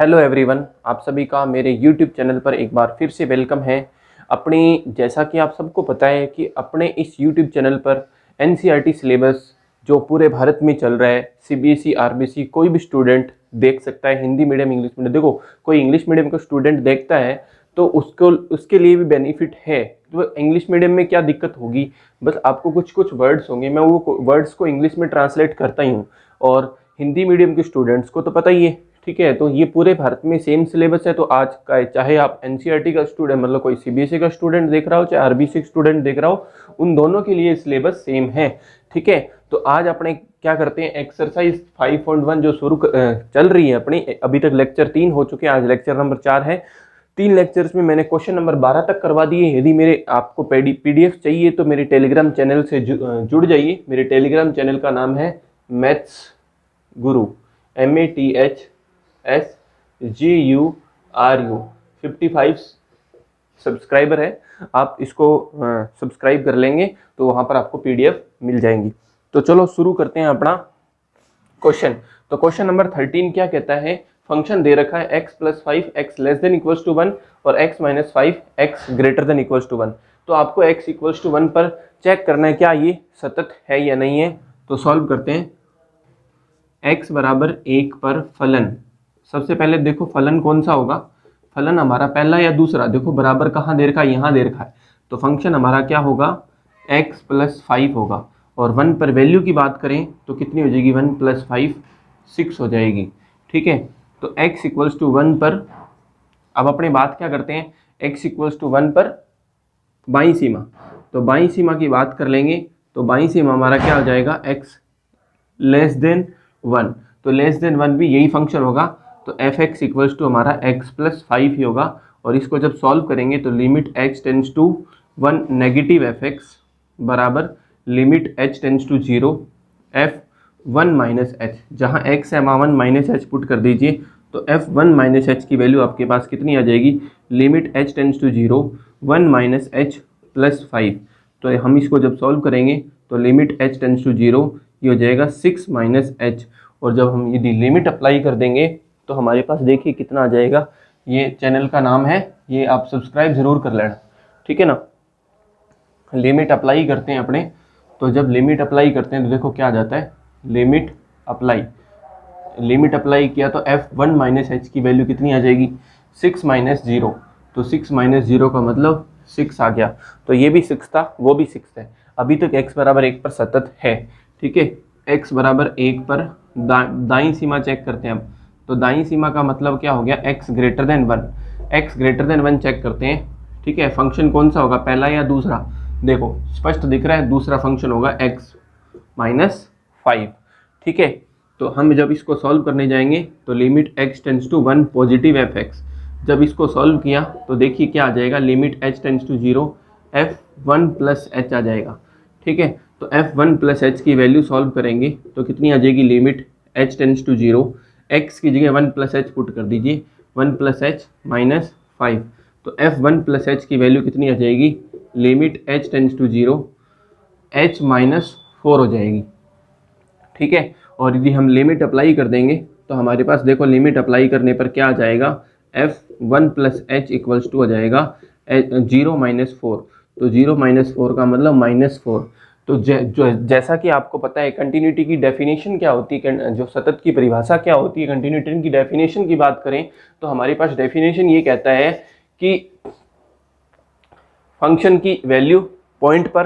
Hello everyone, आप सभी का मेरे यूट्यूब चैनल पर एक बार फिर से वेलकम है। अपनी जैसा कि आप सबको पता है कि अपने इस यूट्यूब चैनल पर एनसीईआरटी सिलेबस जो पूरे भारत में चल रहा है, सीबीएसई आरबीसी कोई भी स्टूडेंट देख सकता है। हिंदी मीडियम, इंग्लिश मीडियम, देखो कोई इंग्लिश मीडियम का स्टूडेंट देखता है तो उसको उसके लिए भी बेनिफिट है। तो इंग्लिश मीडियम में क्या दिक्कत होगी, बस आपको कुछ कुछ वर्ड्स होंगे, मैं वो वर्ड्स को इंग्लिश में ट्रांसलेट करता ही हूँ। और हिंदी मीडियम के स्टूडेंट्स को तो पता ही है, ठीक है। तो ये पूरे भारत में सेम सिलेबस है। तो आज का चाहे आप एनसीईआरटी का स्टूडेंट मतलब कोई सीबीएसई का स्टूडेंट देख रहा हो, चाहे आरबीसी स्टूडेंट देख रहा हो, उन दोनों के लिए सिलेबस सेम है, ठीक है। तो आज अपने क्या करते हैं, एक्सरसाइज 5.1 जो शुरू चल रही है अपनी, अभी तक लेक्चर 3 हो चुके हैं, आज लेक्चर नंबर 4 है। 3 लेक्चर्स में मैंने क्वेश्चन नंबर 12 तक करवा दिए। यदि मेरे आपको पीडीएफ चाहिए तो मेरे टेलीग्राम चैनल से जुड़ जाइए। मेरे टेलीग्राम चैनल का नाम है मैथ्स गुरु, MATHSGURU। 55 सब्सक्राइबर है, आप इसको सब्सक्राइब कर लेंगे तो वहाँ पर आपको पीडीएफ मिल जाएंगी। तो चलो शुरू करते हैं अपना क्वेश्चन। तो क्वेश्चन नंबर 13 क्या कहता है, फंक्शन दे रखा है x + 5 x <= 1 और x - 5 x <= 1। तो आपको x = 1 पर चेक करना है क्या ये सतत है या नहीं है। तो सॉल्व करते हैं। x बराबर 1 पर फलन, सबसे पहले देखो फलन कौन सा होगा, फलन हमारा पहला या दूसरा। देखो बराबर कहाँ दे रखा है, यहाँ दे रखा है। तो फंक्शन हमारा क्या होगा, x + 5 होगा। और 1 पर वैल्यू की बात करें तो कितनी हो जाएगी, 1 + 5 6 हो जाएगी, ठीक है। तो x = 1 पर अब अपने बात क्या करते हैं, x = 1 पर बाईं सीमा। तो बाईं सीमा की बात कर लेंगे तो बाईं सीमा हमारा क्या हो जाएगा, x <1। तो <1 भी यही फंक्शन होगा। तो f(x) = हमारा x + 5 ही होगा। और इसको जब सॉल्व करेंगे तो limit h tends to 1 negative f(x) बराबर limit h tends to 0 f1 - h। जहाँ x है वहाँ 1 - h पुट कर दीजिए। तो f1 - h की वैल्यू आपके पास कितनी आ जाएगी, limit h tends to 0 1 - h + 5। तो हम इसको जब सॉल्व करेंगे तो लिमिट h टेंड्स टू 0 ये हो जाएगा 6 - h। और जब हम यदि लिमिट अप्लाई कर देंगे तो हमारे पास देखिए कितना आ जाएगा। ये चैनल का नाम है, ये आप सब्सक्राइब जरूर कर लेना, ठीक है ना। लिमिट अप्लाई करते हैं अपने, तो जब लिमिट अप्लाई करते हैं तो देखो क्या आ जाता है, लिमिट अप्लाई किया तो f1 - h की वैल्यू कितनी आ जाएगी, 6 - 0। तो 6 - 0 का मतलब 6 आ गया। तो ये भी 6 था, वो भी 6 है। अभी तक x बराबर 1 पर सतत है, ठीक है। x बराबर 1 पर दाईं सीमा चेक करते हैं अब। तो दाईं सीमा का मतलब क्या हो गया, x > 1। x > 1 चेक करते हैं, ठीक है। फंक्शन कौन सा होगा, पहला या दूसरा। देखो स्पष्ट दिख रहा है, दूसरा फंक्शन होगा x - 5, ठीक है। तो हम जब इसको सॉल्व करने जाएंगे तो limit x tends to 1 positive f(x). जब इसको सॉल्व किया तो देखिए क्या आ जाएगा, limit h tends to 0 f1 + h आ जाएगा, ठीक है। तो f1 + h की वैल्यू सॉल्व करेंगे तो कितनी आ जाएगी, limit h tends to 0 x की जगह 1 + h पुट कर दीजिए, 1 + h - 5। तो f1 + h की वैल्यू कितनी आ जाएगी, limit h tends to 0 h - 4 हो जाएगी, ठीक है। और यदि हम लिमिट अप्लाई कर देंगे तो हमारे पास देखो लिमिट अप्लाई करने पर क्या आ जाएगा, f1 + h = हो जाएगा 0 - 4। तो 0 - 4 का मतलब -4। तो जैसा कि आपको पता है कंटिन्यूटी की डेफिनेशन क्या होती है, जो सतत की परिभाषा क्या होती है, कंटिन्यूटी की डेफिनेशन की बात करें तो हमारे पास डेफिनेशन ये कहता है कि फंक्शन की वैल्यू पॉइंट पर,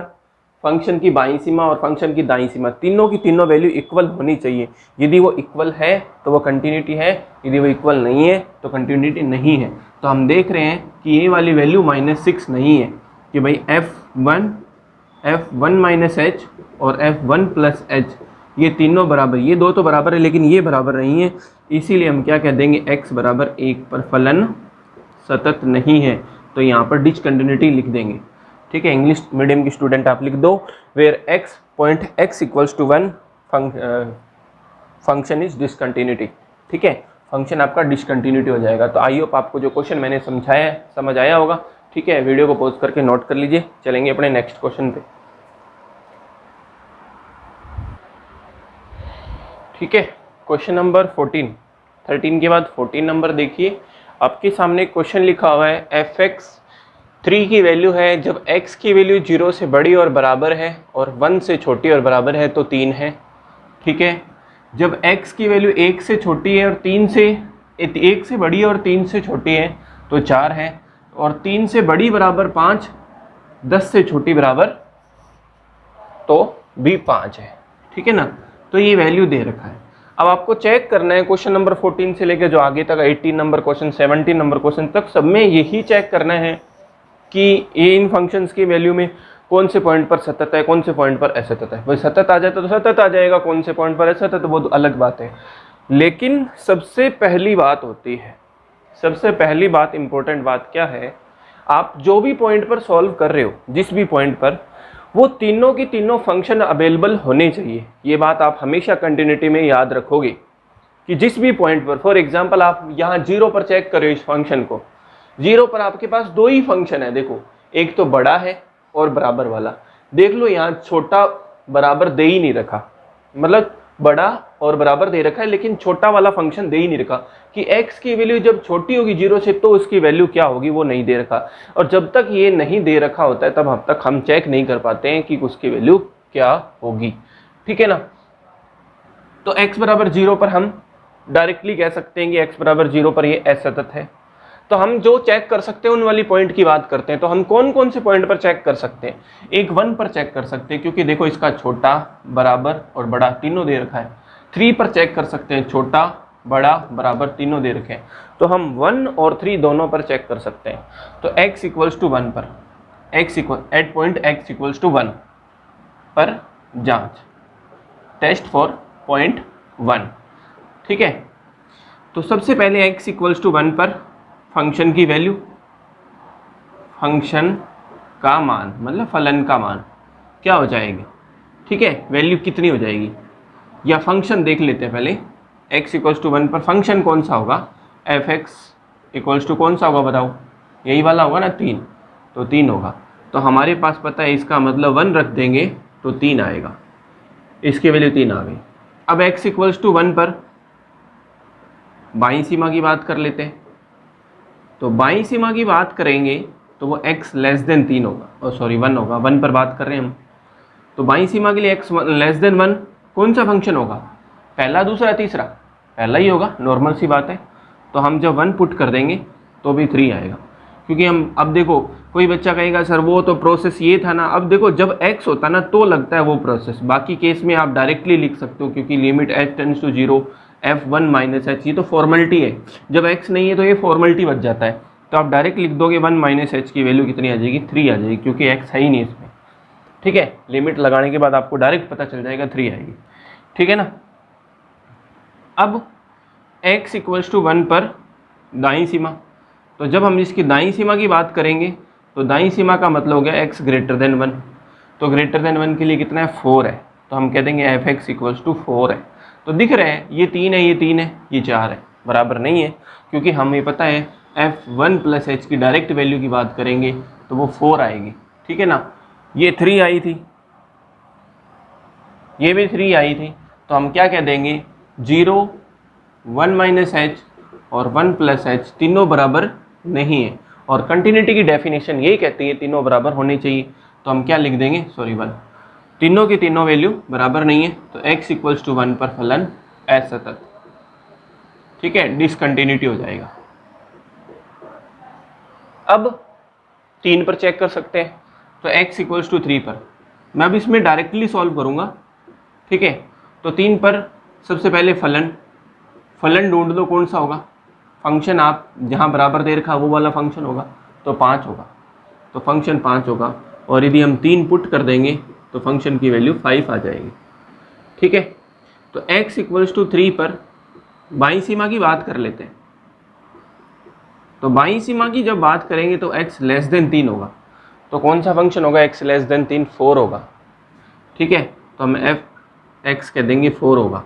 फंक्शन की बाईं सीमा और फंक्शन की दाईं सीमा, तीनों की तीनों वैल्यू इक्वल होनी चाहिए। यदि वो इक्वल है तो वो कंटिन्यूटी है, यदि वो इक्वल नहीं है तो कंटिन्यूटी नहीं है। तो हम देख रहे हैं कि ये वाली वैल्यू -6 नहीं है, कि भाई f1 - h और f1 + h ये तीनों बराबर, ये दो तो बराबर है लेकिन ये बराबर नहीं है। इसीलिए हम क्या कह देंगे, x बराबर 1 पर फलन सतत नहीं है। तो यहाँ पर डिसकंटिन्यूटी लिख देंगे, ठीक है। इंग्लिश मीडियम की स्टूडेंट आप लिख दो, where x = 1 function is discontinuity, ठीक है। फंक्शन आपका डिसकंटिन्यूटी हो जाएगा। तो आई होप आपको जो क्वेश्चन मैंने समझाया समझ आया होगा, ठीक है। वीडियो को पॉज करके नोट कर लीजिए, चलेंगे अपने नेक्स्ट क्वेश्चन पे, ठीक है। क्वेश्चन नंबर 14, 13 के बाद 14 नंबर देखिए, आपके सामने क्वेश्चन लिखा हुआ है fx 3 की वैल्यू है जब x की वैल्यू 0 से बड़ी और बराबर है और 1 से छोटी और बराबर है तो 3 है। ठीक है, जब x की वैल्यू 1 से छोटी है और 1 से बड़ी है और 3 से छोटी है तो 4 है, और 3 से बड़ी बराबर 5, 10 से छोटी बराबर तो भी 5 है। ठीक है ना, तो ये वैल्यू दे रखा है। अब आपको चेक करना है क्वेश्चन नंबर 14 से लेकर जो आगे तक 18 नंबर क्वेश्चन 17 नंबर क्वेश्चन तक सब में यही चेक करना है कि ये इन फंक्शंस की वैल्यू में कौन से पॉइंट पर सतत है, कौन से पॉइंट पर असतत है। भाई सतत आ जाता तो सतत आ जाएगा, कौन से पॉइंट पर असतत वो तो अलग बात है। लेकिन सबसे पहली बात होती है, सबसे पहली बात इंपॉर्टेंट बात क्या है, आप जो भी पॉइंट पर सॉल्व कर रहे हो, जिस भी पॉइंट पर, वो तीनों की तीनों फंक्शन अवेलेबल होने चाहिए। ये बात आप हमेशा कंटिन्यूटी में याद रखोगे कि जिस भी पॉइंट पर, फॉर एग्जांपल आप यहाँ 0 पर चेक करो इस फंक्शन को, 0 पर आपके पास 2 ही फंक्शन है। देखो, एक तो बड़ा है और बराबर वाला। देख लो यहाँ छोटा बराबर दे ही नहीं रखा, मतलब बड़ा और बराबर दे रखा है लेकिन छोटा वाला फंक्शन दे ही नहीं रखा कि x की वैल्यू जब छोटी होगी 0 से तो उसकी वैल्यू क्या होगी, वो नहीं दे रखा। और जब तक ये नहीं दे रखा होता है तब अब तक हम चेक नहीं कर पाते हैं कि उसकी वैल्यू क्या होगी। ठीक है ना, तो x बराबर 0 पर हम डायरेक्टली कह सकते हैं कि x बराबर 0 पर ये असतत है। तो हम जो चेक कर सकते हैं उन वाली पॉइंट की बात करते हैं। तो हम कौन कौन से पॉइंट पर चेक कर सकते हैं, एक 1 पर चेक कर सकते हैं क्योंकि देखो इसका छोटा, बराबर और बड़ा तीनों दे रखा है। 3 पर चेक कर सकते हैं, छोटा, बड़ा, बराबर तीनों दे रखे हैं। तो हम 1 और 3 दोनों पर चेक कर सकते हैं। तो x इक्वल्स टू 1 पर, at point x equals to 1 पर जांच, टेस्ट फॉर पॉइंट 1। ठीक है, तो सबसे पहले x इक्वल्स टू 1 पर फंक्शन की वैल्यू, फंक्शन का मान मतलब फलन का मान क्या हो जाएगी। ठीक है, वैल्यू कितनी हो जाएगी, या फंक्शन देख लेते हैं पहले। x इक्वल्स टू 1 पर फंक्शन कौन सा होगा, f(x) इक्वल्स टू कौन सा होगा बताओ, यही वाला होगा ना, 3, तो 3 होगा। तो हमारे पास पता है इसका मतलब 1 रख देंगे तो 3 आएगा, इसकी वैल्यू 3 आ गई। अब x इक्वल्स टू 1 पर बाईं सीमा की बात कर लेते हैं। तो बाईं सीमा की बात करेंगे तो वो x लेस देन 3 होगा, और सॉरी 1 होगा, 1 पर बात कर रहे हैं हम। तो बाईं सीमा के लिए x लेस देन 1 कौन सा फंक्शन होगा, पहला, दूसरा, तीसरा, पहला ही होगा, नॉर्मल सी बात है। तो हम जब 1 पुट कर देंगे तो भी 3 आएगा, क्योंकि हम, अब देखो कोई बच्चा कहेगा सर वो तो प्रोसेस ये था ना। अब देखो जब x होता ना तो लगता है वो प्रोसेस, बाकी केस में आप डायरेक्टली लिख सकते हो क्योंकि limit h tends to 0 f1 minus h, ये तो फॉर्मेलिटी है। जब x नहीं है तो ये फॉर्मेलिटी बच जाता है, तो आप डायरेक्ट लिख दोगे 1 माइनस h की वैल्यू कितनी आ जाएगी, 3 आ जाएगी, क्योंकि x है ही नहीं इसमें। ठीक है, लिमिट लगाने के बाद आपको डायरेक्ट पता चल जाएगा 3 आएगी। ठीक है ना, अब x इक्वल्स टू 1 पर दाईं सीमा, तो जब हम इसकी दाईं सीमा की बात करेंगे तो दाईं सीमा का मतलब हो गया x ग्रेटर देन 1। तो ग्रेटर देन 1 के लिए कितना है, 4 है, तो हम कह देंगे f(x) इक्वल्स टू 4 है। तो दिख रहे हैं ये 3 है, ये 3 है, ये 4 है, बराबर नहीं है, क्योंकि हमें पता है f1 प्लस h की डायरेक्ट वैल्यू की बात करेंगे तो वो 4 आएगी। ठीक है ना, ये 3 आई थी, ये भी 3 आई थी, तो हम क्या कह देंगे, 0, 1 माइनस h और 1 प्लस h तीनों बराबर नहीं है। और कंटिन्यूटी की डेफिनेशन यही कहती है तीनों बराबर होने चाहिए, तो हम क्या लिख देंगे, सॉरी 1, तीनों की तीनों वैल्यू बराबर नहीं है, तो x इक्वल्स टू 1 पर फलन असतत। ठीक है, डिसकंटिन्यूटी हो जाएगा। अब 3 पर चेक कर सकते हैं, तो x इक्वल्स टू 3 पर मैं अब इसमें डायरेक्टली सॉल्व करूंगा। ठीक है, तो 3 पर सबसे पहले फलन ढूंढ दो, कौन सा होगा, फंक्शन आप जहां बराबर दे रखा वो वाला फंक्शन होगा, तो 5 होगा, तो फंक्शन 5 होगा। और यदि हम 3 पुट कर देंगे तो फंक्शन की वैल्यू 5 आ जाएगी। ठीक है, तो x इक्वल्स टू 3 पर बाईं सीमा की बात कर लेते हैं। तो बाईं सीमा की जब बात करेंगे तो x लेस देन 3 होगा, तो कौन सा फंक्शन होगा, x लेस देन 3, 4 होगा। ठीक है, तो हम f(x) कह देंगे 4 होगा।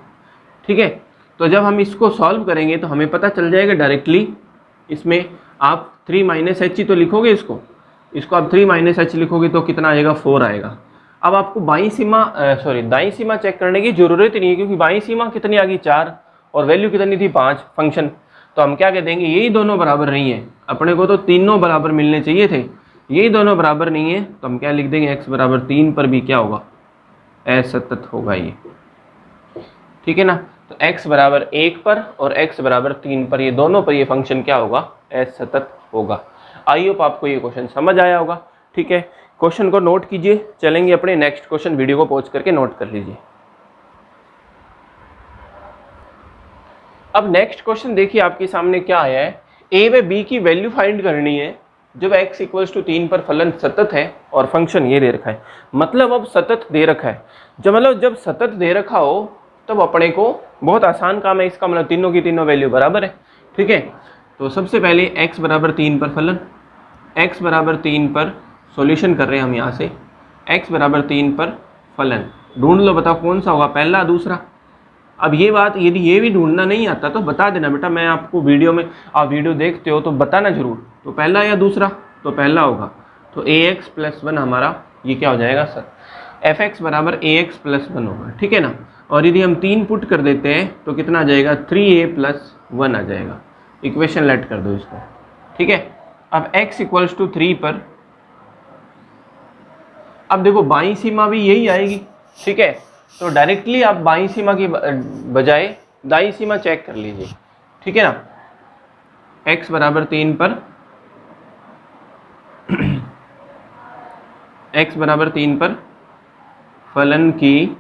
ठीक है, तो जब हम इसको सॉल्व करेंगे तो हमें पता चल जाएगा डायरेक्टली, इसमें आप 3 माइनस h ही तो लिखोगे, इसको आप 3 माइनस h लिखोगे तो कितना आएगा, 4 आएगा। अब आपको दाईं सीमा चेक करने की जरूरत ही नहीं है, क्योंकि बाईं सीमा कितनी आ गई, 4, और वैल्यू कितनी थी 5 फंक्शन। तो हम क्या कह देंगे, यही दोनों बराबर नहीं है, अपने को तो तीनों बराबर मिलने चाहिए थे, यही दोनों बराबर नहीं है, तो हम क्या लिख देंगे x बराबर 3 पर भी क्या होगा, असतत होगा ये, ठीक है ना। तो x बराबर 1 पर और x बराबर 3 पर, ये दोनों पर ये फंक्शन क्या होगा, असतत होगा। आई होप आपको ये क्वेश्चन समझ आया होगा, ठीक है। क्वेश्चन को नोट कीजिए, चलेंगे अपने नेक्स्ट क्वेश्चन, वीडियो को पॉज करके नोट कर लीजिए। अब नेक्स्ट क्वेश्चन देखिए आपके सामने क्या आया है, a व b की वैल्यू फाइंड करनी है जब x इक्वल्स टू 3 पर फलन सतत है और फंक्शन ये दे रखा है। मतलब अब सतत दे रखा है, जब सतत दे रखा हो तब अपने को बहुत आसान काम है इसका, मतलब तीनों की तीनों वैल्यू बराबर है, ठीक है। तो सबसे पहले x बराबर 3 पर फलन, x बराबर 3 पर सॉल्यूशन कर रहे हैं हम यहाँ से, x बराबर 3 पर फलन ढूंढ लो, बताओ कौन सा होगा, पहला दूसरा। अब ये बात यदि ये भी ढूंढना नहीं आता तो बता देना बेटा, मैं आपको वीडियो में, आप वीडियो देखते हो तो बताना जरूर, तो पहला या दूसरा, तो पहला होगा। तो ax प्लस 1 हमारा ये क्या हो जाएगा सर, fx बराबर ax प्लस 1 होगा, ठीक है ना। और यदि हम 3 पुट कर देते हैं तो कितना आ जाएगा, 3a प्लस 1 आ जाएगा। इक्वेशन लेट कर दो इसको, ठीक है। अब x इक्वल्स टू 3 पर, अब देखो बाईं सीमा भी यही आएगी, ठीक है। तो डायरेक्टली आप बाईं सीमा की बजाय दाईं सीमा चेक कर लीजिए, ठीक है ना। x बराबर 3 पर x बराबर 3 पर फलन की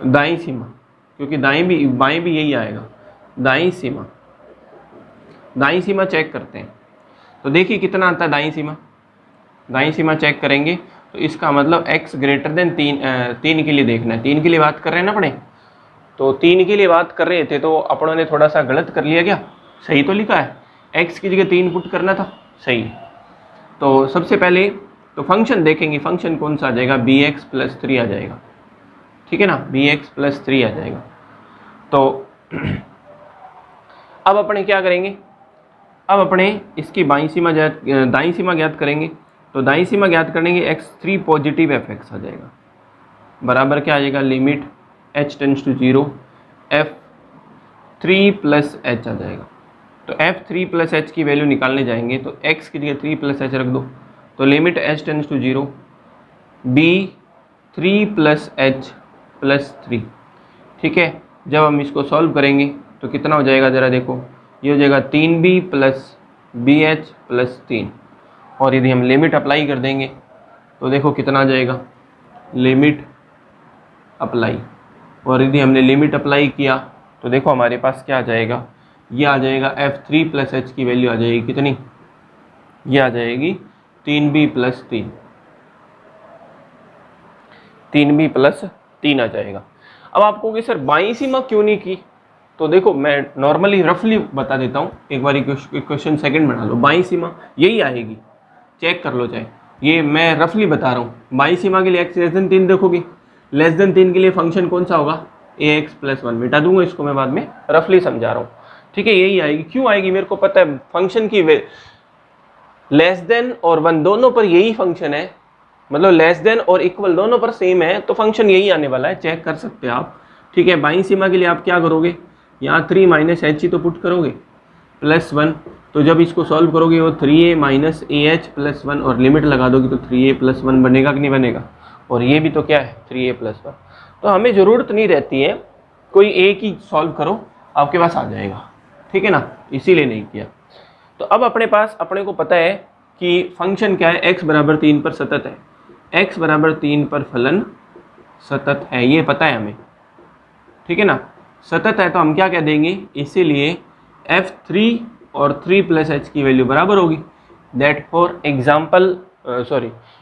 दाईं सीमा, क्योंकि बाईं भी यही आएगा, दाईं सीमा चेक करते हैं। तो देखिए कितना आता है दाईं सीमा चेक करेंगे तो इसका मतलब x ग्रेटर देन 3 के लिए देखना है, 3 के लिए बात कर रहे हैं ना अपने, तो 3 के लिए बात कर रहे थे तो अपनों ने थोड़ा सा गलत कर लिया क्या, सही तो लिखा है, x की जगह 3 पुट करना था, सही। तो सबसे पहले तो फंक्शन देखेंगे, फंक्शन कौन सा आ जाएगा, bx प्लस 3 आ जाएगा, ठीक है ना, bx प्लस 3 आ जाएगा। तो अब अपने क्या करेंगे, अब अपने इसकी दाईं सीमा ज्ञात करेंगे। तो दाईं सीमा ज्ञात करने के x3 पॉजिटिव fx आ जाएगा, बराबर क्या आ जाएगा, limit h tends to 0 f3 plus h आ जाएगा। तो f3 प्लस h की वैल्यू निकालने जाएंगे तो x की जगह 3 प्लस h रख दो, तो limit h tends to 0 b3 plus h plus 3, ठीक है। जब हम इसको सॉल्व करेंगे तो कितना हो जाएगा, ज़रा देखो, ये हो जाएगा 3b प्लस bh प्लस 3, और यदि हम लिमिट अप्लाई कर देंगे तो देखो कितना आ जाएगा, लिमिट अप्लाई, और यदि हमने लिमिट अप्लाई किया तो देखो हमारे पास क्या आ जाएगा, ये आ जाएगा f3 प्लस h की वैल्यू आ जाएगी कितनी, ये आ जाएगी 3b प्लस 3, 3b प्लस 3 आ जाएगा। अब आपको कि सर बाईं सीमा क्यों नहीं की, तो देखो मैं नॉर्मली रफली बता देता हूँ, एक बार क्वेश्चन सेकंड बना लो, बाईं सीमा यही आएगी, चेक कर लो चाहे, ये मैं रफली बता रहा हूँ। बाईं सीमा के लिए x लेस देन 3 देखोगे, लेस देन 3 के लिए फंक्शन कौन सा होगा, ax प्लस 1, मिटा दूंगा इसको मैं बाद में, रफली समझा रहा हूँ, ठीक है। यही आएगी, क्यों आएगी मेरे को पता है, फंक्शन की लेस देन और 1 दोनों पर यही फंक्शन है, मतलब लेस देन और इक्वल दोनों पर सेम है, तो फंक्शन यही आने वाला है, चेक कर सकते हैं आप, ठीक है। बाईं सीमा के लिए आप क्या करोगे, यहाँ 3 माइनस h ही तो पुट करोगे प्लस 1, तो जब इसको सॉल्व करोगे वो 3a माइनस ah प्लस 1 और लिमिट लगा दोगे तो 3a प्लस 1 बनेगा कि नहीं बनेगा, और ये भी तो क्या है 3a प्लस 1। तो हमें ज़रूरत नहीं रहती है कोई एक ही सॉल्व करो, आपके पास आ जाएगा, ठीक है ना, इसीलिए नहीं किया। तो अब अपने को पता है कि फंक्शन क्या है, x बराबर 3 पर सतत है, x बराबर 3 पर फलन सतत है, ये पता है हमें, ठीक है ना, सतत है। तो हम क्या कह देंगे, इसीलिए f3 और 3 प्लस h की वैल्यू बराबर होगी, that for example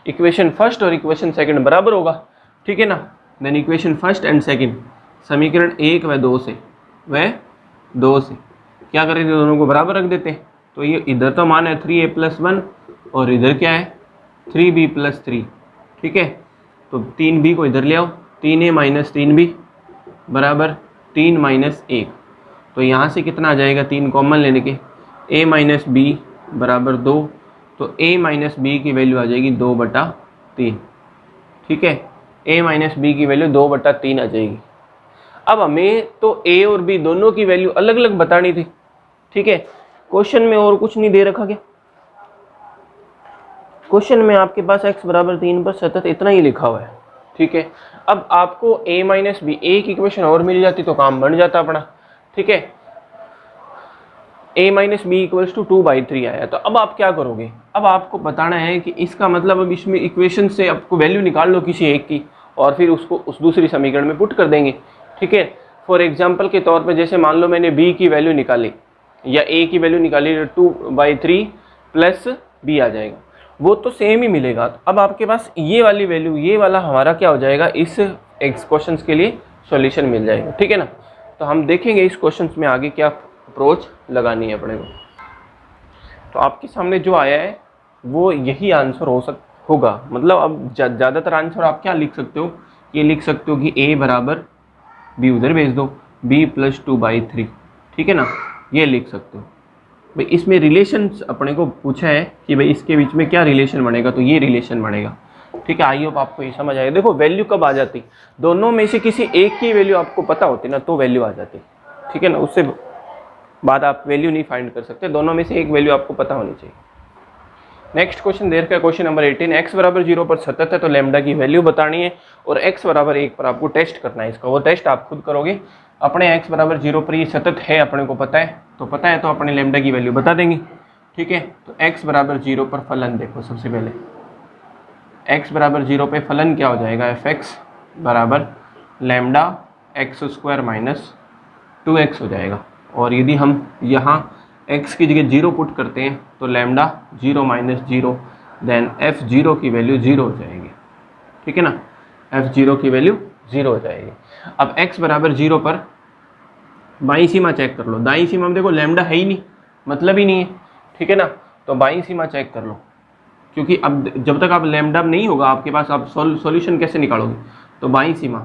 equation first और इक्वेशन सेकंड बराबर होगा, ठीक है ना। Then equation first and second, समीकरण 1 व 2 से क्या करेंगे, दोनों को बराबर रख देते हैं। तो ये इधर तो मान है 3a प्लस 1 और इधर क्या है 3b प्लस 3, ठीक है। तो 3b को इधर ले आओ, 3a माइनस 3b बराबर 3 माइनस 1, तो यहाँ से कितना आ जाएगा, 3 कॉमन लेने के, a माइनस b बराबर 2, तो a माइनस b की वैल्यू आ जाएगी 2/3, ठीक है, a माइनस b की वैल्यू 2/3 आ जाएगी। अब हमें तो ए और बी दोनों की वैल्यू अलग अलग बतानी थी, ठीक है। क्वेश्चन में और कुछ नहीं दे रखा क्या, क्वेश्चन में आपके पास x बराबर 3 पर सतत इतना ही लिखा हुआ है, ठीक है। अब आपको a माइनस बी, एक इक्वेशन और मिल जाती तो काम बन जाता अपना, ठीक है। a minus B equals to 2/3 आया, तो अब आप क्या करोगे, अब आपको बताना है कि इसका मतलब अब इसमें इक्वेशन से आपको वैल्यू निकाल लो किसी एक की और फिर उसको उस दूसरी समीकरण में पुट कर देंगे, ठीक है। फॉर एग्जाम्पल के तौर पर जैसे मान लो मैंने b की वैल्यू निकाली या a की वैल्यू निकाली, 2/3 प्लस b आ जाएगा, वो तो सेम ही मिलेगा। अब आपके पास ये वाली वैल्यू, ये वाला हमारा क्या हो जाएगा, इस क्वेश्चन के लिए सॉल्यूशन मिल जाएगा, ठीक है ना। तो हम देखेंगे इस क्वेश्चन में आगे क्या अप्रोच लगानी है अपने को। तो आपके सामने जो आया है वो यही आंसर होगा, मतलब अब ज़्यादातर आंसर आप क्या लिख सकते हो, ये लिख सकते हो कि a बराबर b उधर भेज दो, b प्लस 2/3, ठीक है ना, ये लिख सकते हो। भाई इसमें रिलेशन अपने को पूछा है कि भाई इसके बीच में क्या रिलेशन बनेगा, तो ये रिलेशन बनेगा, ठीक है। आई होप आपको ये समझ आएगा। देखो वैल्यू कब आ जाती, दोनों में से किसी एक की वैल्यू आपको पता होती ना तो वैल्यू आ जाती, ठीक है ना, उससे बाद आप वैल्यू नहीं फाइंड कर सकते, दोनों में से एक वैल्यू आपको पता होनी चाहिए। नेक्स्ट क्वेश्चन देर का क्वेश्चन नंबर 18, x बराबर 0 पर सतत है तो लैम्डा की वैल्यू बतानी है और x बराबर 1 पर आपको टेस्ट करना है इसका, वो टेस्ट आप खुद करोगे। अपने x बराबर 0 पर ये सतत है अपने को पता है, तो अपने लैम्डा की वैल्यू बता देंगे, ठीक है। तो x बराबर 0 पर फलन देखो, सबसे पहले x बराबर 0 पे फलन क्या हो जाएगा, fx बराबर लैम्डा x² माइनस 2x हो जाएगा। और यदि हम यहाँ x की जगह 0 पुट करते हैं तो लैम्डा 0 माइनस 0, देन f0 की वैल्यू 0 हो जाएगी, ठीक है ना, f0 की वैल्यू 0 हो जाएगी। अब x बराबर 0 पर बाईं सीमा चेक कर लो, दाईं सीमा में देखो लैम्डा है ही नहीं, मतलब ही नहीं है, ठीक है ना, तो बाईं सीमा चेक कर लो, क्योंकि अब जब तक आप लैम्डा नहीं होगा आपके पास, आप सॉल्यूशन कैसे निकालोगे, तो बाईं सीमा,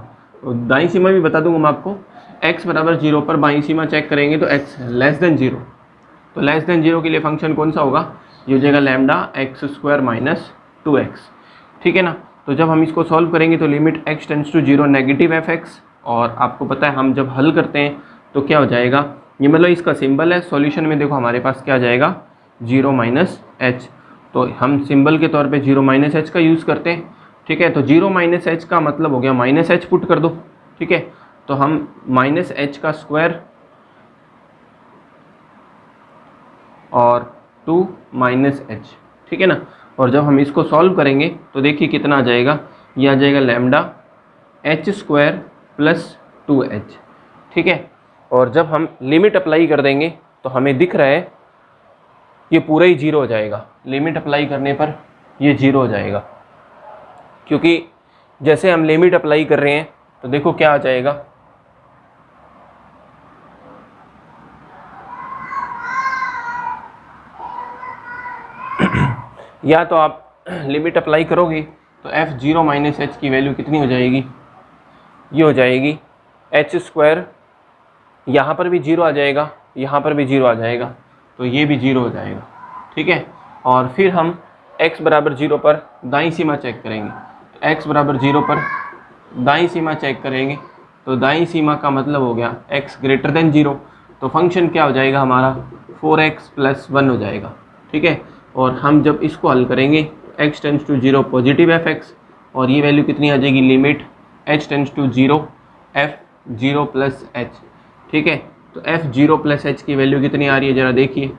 तो दाईं सीमा भी बता दूंगा मैं आपको। x बराबर 0 पर बाईं सीमा चेक करेंगे तो x लेस देन 0, तो लेस देन 0 के लिए फंक्शन कौन सा होगा, ये हो जाएगा लैम्डा x² माइनस 2x, ठीक है ना। तो जब हम इसको सॉल्व करेंगे तो limit x tends to 0 negative fx, और आपको पता है हम जब हल करते हैं तो क्या हो जाएगा, ये मतलब इसका सिंबल है, सॉल्यूशन में देखो हमारे पास क्या आ जाएगा 0 माइनस h, तो हम सिंबल के तौर पे 0 माइनस h का यूज़ करते हैं, ठीक है। तो 0 माइनस h का मतलब हो गया माइनस h पुट कर दो, ठीक है। तो हम माइनस h का स्क्वायर और 2 माइनस h, ठीक है ना। और जब हम इसको सॉल्व करेंगे तो देखिए कितना आ जाएगा, ये आ जाएगा लैम्डा h² प्लस 2h, ठीक है। और जब हम लिमिट अप्लाई कर देंगे तो हमें दिख रहा है ये पूरा ही 0 हो जाएगा, लिमिट अप्लाई करने पर ये 0 हो जाएगा, क्योंकि जैसे हम लिमिट अप्लाई कर रहे हैं तो देखो क्या आ जाएगा, या तो आप लिमिट अप्लाई करोगे तो f0 माइनस h की वैल्यू कितनी हो जाएगी, ये हो जाएगी h², यहाँ पर भी 0 आ जाएगा, यहाँ पर भी 0 आ जाएगा, तो ये भी 0 हो जाएगा, ठीक है। और फिर हम x बराबर 0 पर दाईं सीमा चेक करेंगे, तो x बराबर 0 पर दाईं सीमा चेक करेंगे तो दाईं सीमा का मतलब हो गया x ग्रेटर देन 0, तो फंक्शन क्या हो जाएगा हमारा 4x प्लस 1 हो जाएगा, ठीक है। और हम जब इसको हल करेंगे x tends to 0 positive fx, और ये वैल्यू कितनी आ जाएगी, limit h tends to 0 f0 plus h, ठीक है। तो f0 प्लस h की वैल्यू कितनी आ रही है जरा देखिए,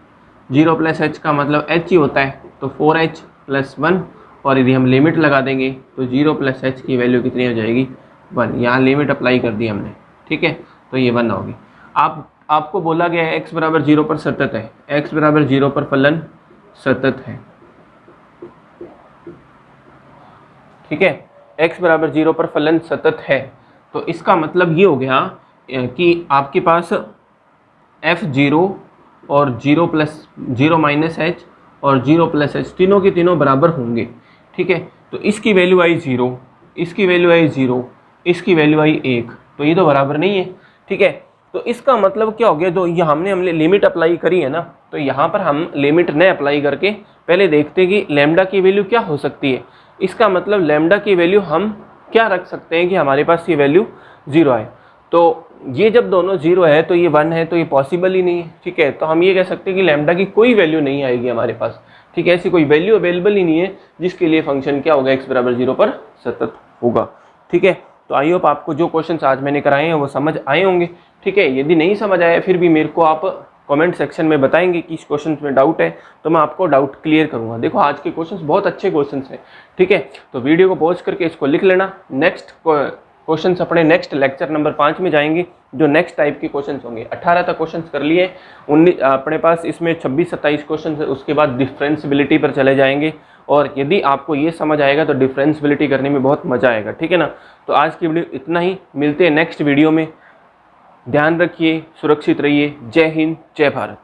0 प्लस h का मतलब h ही होता है, तो 4h प्लस 1, और यदि हम लिमिट लगा देंगे तो 0 प्लस h की वैल्यू कितनी हो जाएगी 1, यहाँ लिमिट अप्लाई कर दी हमने, ठीक है, तो ये 1 होगी। आपको बोला गया है x बराबर 0 पर सतत है, x बराबर 0 पर फलन सतत है, ठीक है, x बराबर 0 पर फलन सतत है, तो इसका मतलब ये हो गया कि आपके पास f0 और 0 माइनस h और 0 प्लस h तीनों के तीनों बराबर होंगे, ठीक है। तो इसकी वैल्यू आई 0, इसकी वैल्यू आई 0, इसकी वैल्यू आई 1, तो ये तो बराबर नहीं है, ठीक है। तो इसका मतलब क्या हो गया, तो ये हमने लिमिट अप्लाई करी है ना, तो यहाँ पर हम लिमिट न अप्लाई करके पहले देखते हैं कि लैम्डा की वैल्यू क्या हो सकती है। इसका मतलब लैम्डा की वैल्यू हम क्या रख सकते हैं कि हमारे पास ये वैल्यू 0 आए। तो ये जब दोनों 0 है तो ये 1 है, तो ये पॉसिबल ही नहीं है। ठीक है, तो हम ये कह सकते हैं कि लैम्डा की कोई वैल्यू नहीं आएगी हमारे पास। ठीक है, ऐसी कोई वैल्यू अवेलेबल ही नहीं है जिसके लिए फंक्शन क्या होगा, x बराबर 0 पर सतत होगा। ठीक है, तो आई होप आपको जो क्वेश्चंस आज मैंने कराए हैं वो समझ आए होंगे। ठीक है, यदि नहीं समझ आया फिर भी मेरे को आप कमेंट सेक्शन में बताएंगे कि इस क्वेश्चन में डाउट है, तो मैं आपको डाउट क्लियर करूंगा। देखो आज के क्वेश्चंस बहुत अच्छे क्वेश्चंस हैं। ठीक है, तो वीडियो को पॉज करके इसको लिख लेना। नेक्स्ट क्वेश्चंस अपने नेक्स्ट लेक्चर नंबर 5 में जाएंगे, जो नेक्स्ट टाइप के क्वेश्चंस होंगे। 18 तक क्वेश्चंस कर लिए, 19 अपने पास इसमें 26-27 क्वेश्चंस है। उसके बाद डिफरेंशिबिलिटी पर चले जाएंगे, और यदि आपको ये समझ आएगा तो डिफरेंशिबिलिटी करने में बहुत मजा आएगा। ठीक है ना, तो आज की वीडियो इतना ही, मिलते हैं नेक्स्ट वीडियो में। ध्यान रखिए, सुरक्षित रहिए। जय हिंद, जय भारत।